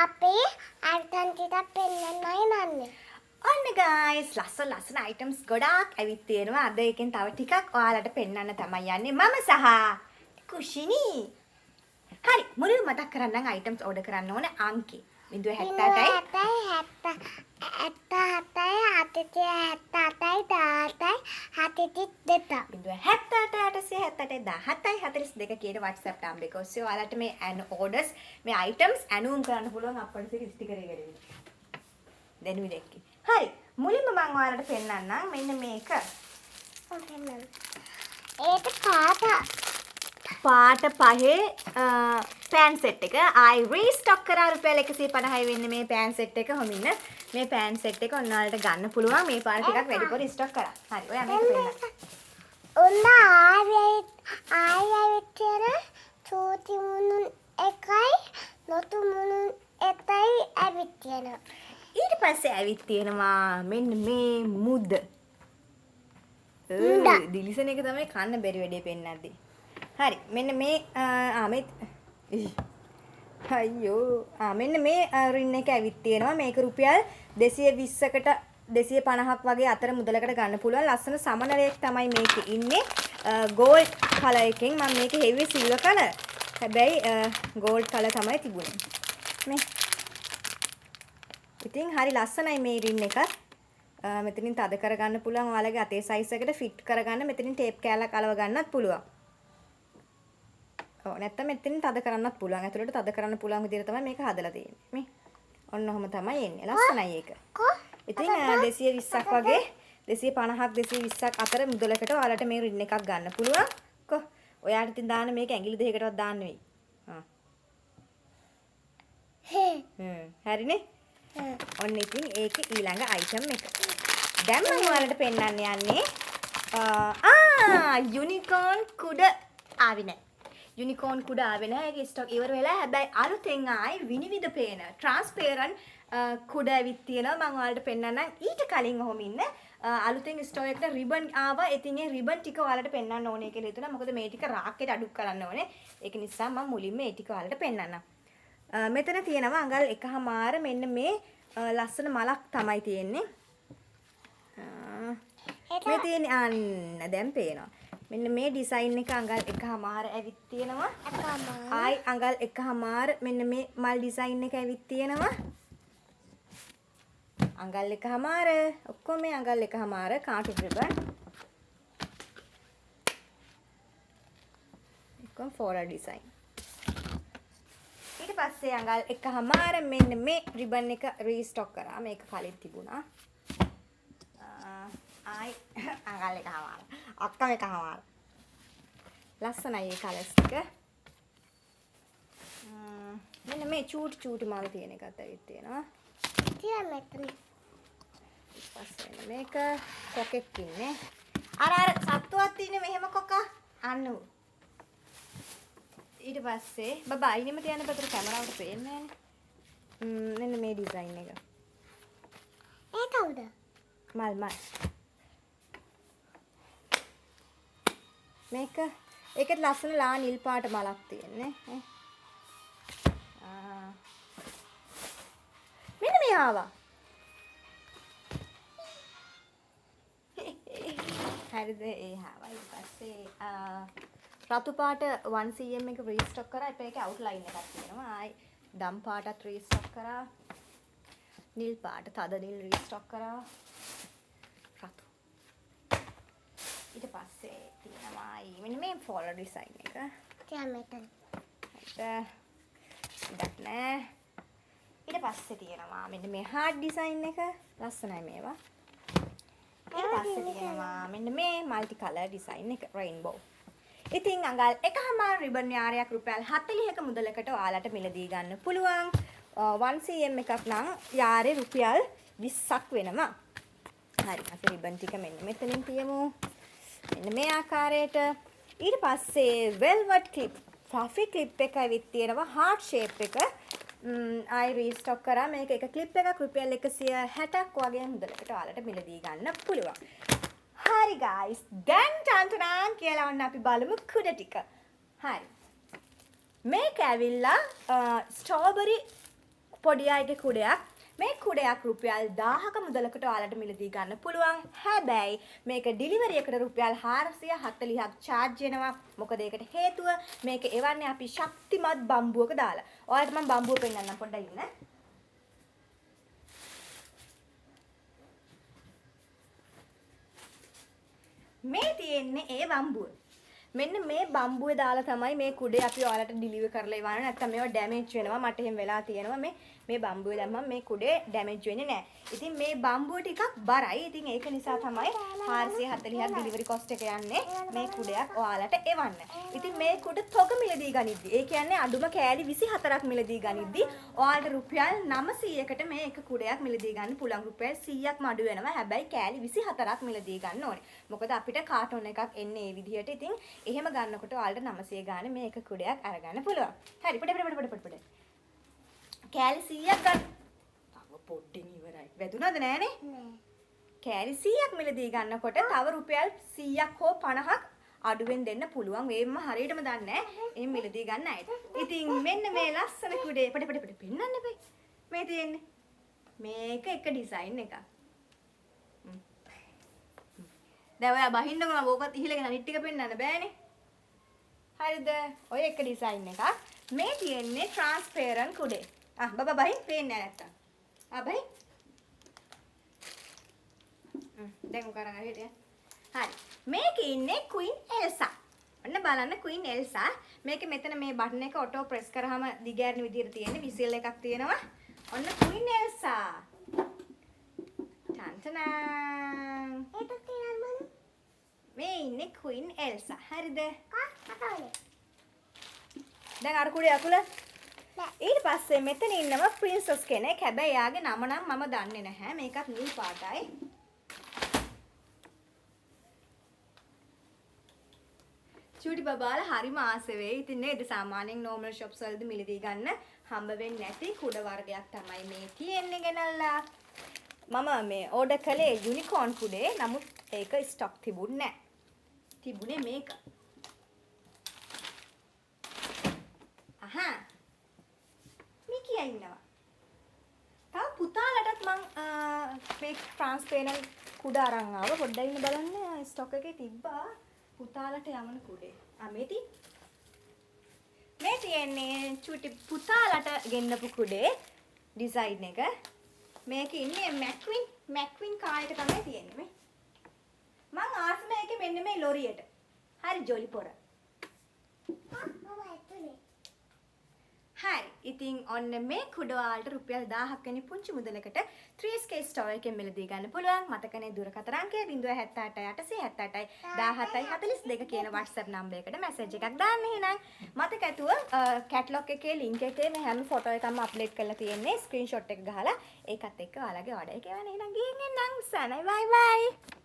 අපේ අර්ථන් ටිකක් පෙන්නන්නයි නන්නේ. ඔන්න guys ලස්සන items ගොඩාක් ඇවිත් තියෙනවා. අද එකෙන් තව ටිකක් ඔයාලට පෙන්වන්න තමයි යන්නේ මම සහ කුෂිනි. හරි මුලින්ම මතක් කරන්නම් items order කරන්න ඕන අංකේ 078යි 078 කියන WhatsApp number එක ඔස්සේ ඔයාලට මේ orders මේ items ඇනුම් කරන්න පුළුවන් අපිට ස්ටිකර් එක දෙන්න. දැනුයි දෙකේ. හරි මුලින්ම මම ඔයාලට පෙන්නන්නම් මෙන්න මේක. ඒක පාට පහේ පෑන් සෙට් එක ආයි රීස්ටොක් කරා රුපියල් 150යි වෙන්නේ මේ පෑන් සෙට් එක හොමින්න මේ පෑන් සෙට් එක ඔන්න ඔයාලට ගන්න පුළුවන් මේ පාර ටිකක් වැඩිපුර රීස්ටොක් කරා. හරි ඔයා මේක පෙන්නන්න. ඔන්න ආයෙත් කියන චෝටි මුනුන් එකයි ලොතු මුනුන් එකයි ඇවිත් තියෙනවා. ඊට පස්සේ ඇවිත් තියෙනවා මෙන්න මේ මුද්ද. දිලිසන එක තමයි කන්න බැරි වැඩේ පෙන්නද්දි. හරි මෙන්න මේ අයියෝ මෙන්න මේ රින් එක ඇවිත් තියෙනවා. මේක රුපියල් 220කට 250ක් වගේ අතර මුදලකට ගන්න පුළුවන්. ලස්සන සමනලයක් තමයි මේකේ ඉන්නේ. ගෝල්ඩ් කලර් එකෙන් මම මේක හෙවි සිල්වර් කලර්. හැබැයි ගෝල්ඩ් කලර් තමයි තිබුණේ. මේ ඉතින් හරි ලස්සනයි මේ රින් එක. මෙතනින් තද කරගන්න පුළුවන්. ඔයාලගේ අතේ සයිස් එකට ෆිට කරගන්න මෙතනින් ටේප් කෑල්ලක් අලව ගන්නත් පුළුවන්. ඔව් නැත්තම් මෙතනින් තද කරන්නත් පුළුවන්. ඇතුළට තද කරන්න පුළුවන් විදිහට තමයි මේක හදලා තියෙන්නේ. මේ ඔන්න ඔහම තමයි එන්නේ. ලස්සනයි ඒක. ඉතින් 220ක් වගේ 250ක් 220ක් අතර මුදලකට ඔයාලට මේ රින් එකක් ගන්න පුළුවන්. කො ඔයාට ඉතින් දාන්න මේක ඇඟිලි දෙකකටවත් දාන්න වෙයි. හරිනේ? ඔන්න ඉතින් ඒකේ ඊළඟ item එක. දැන් මම ඔයාලට පෙන්නන්න යන්නේ යුනිකෝන් කුඩ ආවේ නැහැ. යුනිකෝන් කුඩ ආවේ නැහැ. ඒකේ ස්ටොක් ඉවර වෙලා හැබැයි අලුතෙන් ආයි විනිවිද පේන ට්‍රාන්ස්පරන්ට් කුඩ ඇවිත් තියෙනවා. මම ඔයාලට පෙන්නන්නම්. ඊට කලින් ඔහොම ඉන්න අලුතෙන් ස්ටෝක් එකට රිබන් ආවා. ඉතින් ඒ රිබන් ටික ඔයාලට පෙන්නන්න ඕනේ කියලා හිතුණා. මොකද මේ ටික රාක්කෙට අඩු කරන්න ඕනේ. ඒක නිසා මම මුලින්ම මේ ටික ඔයාලට පෙන්නන්නම්. මෙතන තියෙනවා අඟල් එකහමාර මෙන්න මේ ලස්සන මලක් තමයි තියෙන්නේ. මේ තියෙන අන්න දැන් පේනවා. මෙන්න මේ ඩිසයින් එක අඟල් එකහමාර ඇවිත් තියෙනවා. ආයි අඟල් එකහමාර මෙන්න මේ මල් ඩිසයින් එක ඇවිත් තියෙනවා. අඟල් එකහමාර ඔක්කොම මේ අඟල් එකහමාර කාටු රිබන්. ඔක්කොම ෆ්ලෝරල් ඩිසයින්. ඊට පස්සේ අඟල් එකහමාර මෙන්න මේ රිබන් එක රීස්ටොක් කරා. මේක කලින් තිබුණා. ආයි අඟල් එකහමාර. අක්කම එකහමාර. ලස්සනයි ඒ කලර්ස් ටික. මෙන්න මේ චූටි මල් තියෙන එකත් ඇවිත් තියෙනවා. තියා මෙතන. ඊපස්සේ මේක කොකෙක් ඉන්නේ. අර සත්තුවක් තියෙන මෙහෙම කොකා. අන්න ඊට පස්සේ බබා ඉනිම තියන්න පැතර කැමරාවට පේන්නේ නැහැ. මෙන්න මේ ඩිසයින් එක. ඒ කවුද? මල්. මේක ඒකෙත් ලස්සන ලා නිල් පාට මලක් තියෙන්නේ. මෙන්න මේ ආවා. හරිද ඒ ආවා. ඊට පස්සේ රතු පාට 1cm එක රීස්ටොක් කරා. ඒකේ අවුට්ලයින් එකක් තියෙනවා. ආයි දම් පාටත් රීස්ටොක් කරා. නිල් පාට තද නිල් රීස්ටොක් කරා. රතු. ඊට පස්සේ තියෙනවා මෙන්න මේ ෆ්ලෝරල් ඩිසයින් එක. තියා මෙතන. ඉඩක් නෑ. ඊට පස්සේ තියෙනවා මෙන්න මේ හાર્ඩ් ඩිසයින් එක. ලස්සනයි මේවා. ඊට පස්සේ තියෙනවා මෙන්න මේ মালටි කලර් ඩිසයින් එක රේන්බෝ. ඉතින් අඟල් එකහමාර රිබන් යාරයක් රුපියල් 40ක මුදලකට ඔයාලට මිලදී ගන්න පුළුවන්. 1cm එකක් නම් යාරේ රුපියල් 20ක් වෙනවා. හරි. අපි රිබන් ටික මෙන්න මෙතනින් තියමු. මෙන්න මේ ආකාරයට. ඊට පස්සේ velvet clip, fluffy clip එක ඇවිත් තියෙනවා heart shape එක. ආයි රීස්ටොක් කරා. මේක එක clip එකක් රුපියල් 160ක් වගේ මුදලකට ඔයාලට මිලදී ගන්න පුළුවන්. හරි guys දැන් චන්තනාන් කියලා ඔන්න අපි බලමු කුඩ ටික. හරි. මේක ඇවිල්ලා ස්ට්‍රෝබෙරි පොඩි අයගේ කුඩයක්. මේ කුඩයක් රුපියල් 1000ක මුදලකට ඔයාලට මිලදී ගන්න පුළුවන්. හැබැයි මේක ඩිලිවරි එකට රුපියල් 440ක් charge වෙනවා. මොකද ඒකට හේතුව මේක එවන්නේ අපි ශක්තිමත් බම්බුවක දාලා. ඔයාලට මම බම්බුව පෙන්නන්නම් පොඩ්ඩක් ඉන්න. මේ තියෙන්නේ ඒ බම්බුව. මෙන්න මේ බම්බුවේ දාලා තමයි මේ කුඩේ අපි ඔයාලට ඩිලිවර් කරලා ඉවරන. නැත්තම් මේවා ඩැමේජ් වෙනවා. මට එහෙම වෙලා තියෙනවා. මේ බම්බුවේ දැම්මම මේ කුඩේ ඩැමේජ් වෙන්නේ නැහැ. ඉතින් මේ බම්බුව ටිකක් බරයි. ඉතින් ඒක නිසා තමයි 440ක් ඩිලිවරි කොස්ට් එක යන්නේ මේ කුඩයක් ඔයාලට එවන්න. ඉතින් මේ කුඩ තොග මිලදී ගනිද්දි ඒ කියන්නේ අඩුම කෑලි 24ක් මිලදී ගනිද්දි ඔයාලට රුපියල් 900කට මේ එක කුඩයක් මිලදී ගන්න පුළුවන්. රුපියල් 100ක්ම අඩු වෙනවා. හැබැයි කෑලි 24ක් මිලදී ගන්න ඕනේ. මොකද අපිට කාටෝන් එකක් එන්නේ මේ විදිහට. ඉතින් එහෙම ගන්නකොට ඔයාලට 900 ගානේ මේ එක කුඩයක් අරගන්න පුළුවන්. හරි පොඩ. කෑලි 100ක් ගන්න. තව පොඩ්ඩෙන් ඉවරයි. වැදුනද නෑනේ? නෑ. කෑලි 100ක් මිලදී ගන්නකොට තව රුපියල් 100ක් හෝ 50ක් අඩුවෙන් දෙන්න පුළුවන්. මේම හරියටම දන්නේ නෑ. එහෙම මිලදී ගන්න අයට. ඉතින් මෙන්න මේ ලස්සන කුඩේ පොඩ පෙන්නන්න බෑ. මේ තියෙන්නේ. මේක එක ඩිසයින් එකක්. දැන් ඔයා බහින්නකො මම ඕකත් ඉහිලගෙන අනිත් ටික පෙන්නන්න බෑනේ. හරිද? ඔය එක ඩිසයින් එකක්. මේ තියෙන්නේ ට්‍රාන්ස්පරන්ට් කුඩේ. බබා බහින් පේන්නේ නැත්තම්. බහින්. දැන් උකරන් හරි හිටිය. හරි. මේකේ ඉන්නේ Queen Elsa. ඔන්න බලන්න Queen Elsa. මේකේ මෙතන මේ බටන් එක ඔටෝ ප්‍රෙස් කරාම දිගෑරෙන විදිහට තියෙන්නේ විසිල් එකක් තියෙනවා. ඔන්න Queen Elsa. ටන්ටනං. ඒක තියෙනවා මේ ඉන්නේ Queen Elsa. හරිද? කතාවේ. දැන් අර කුඩේ අකුල ඊට පස්සේ මෙතන ඉන්නවා ප්‍රින්සස් කෙනෙක්. හැබැයි එයාගේ නම නම් මම දන්නේ නැහැ. මේකත් නිල් පාටයි. චූටි බබාලා හරිම ආස වෙයි. ඉතින් නේද සාමාන්‍යයෙන් normal shops වලදී මිලදී ගන්න හම්බ වෙන්නේ නැති කුඩ වර්ගයක් තමයි මේ තියෙන්නේ ගෙනල්ලා. මම මේ ඕඩර් කළේ යුනිකෝන් කුඩේ. නමුත් ඒක ස්ටොක් තිබුණේ නැහැ. තිබුණේ මේක. අහා මිකියා ඉන්නවා. තව පුතාලටත් මං මේ ට්‍රාන්ස්පරන්ට් කුඩ අරන් ආවා. පොඩ්ඩක් ඉන්න බලන්න ස්ටොක් එකේ තිබ්බා. පුතාලට යවන කුඩේ. මේ තියෙන්නේ චුටි පුතාලට ගෙන්නපු කුඩේ ඩිසයින් එක. මේක ඉන්නේ මැක්වින් කාර් එක තමයි තියෙන්නේ මේ. මං ආස මේකේ මෙන්න මේ ලොරියට. හරි ජොලි පොර. හරි. ඉතින් ඔන්න මේ කුඩ වලට රුපියල් 1000ක් වෙනි පුංචි මුදලකට 3SK ස්ටෝර් එකෙන් මිලදී ගන්න පුළුවන්. මතකනේ දුරකථන අංකය 078 878 17 42 කියන WhatsApp නම්බරයකට මැසේජ් එකක් දාන්න එහෙනම්. මතක ඇතුව කැටලොග් එකේ link එකේ මේ හැම ෆොටෝ එකක්ම අප්ලෝඩ් කරලා තියෙන්නේ. ස්ක්‍රීන්ෂොට් එක ගහලා ඒකත් එක්ක ඔයාලගේ ඕඩර් එක එවන්න. එහෙනම් ගිහින් එන්නම්. සනයි බයි බයි.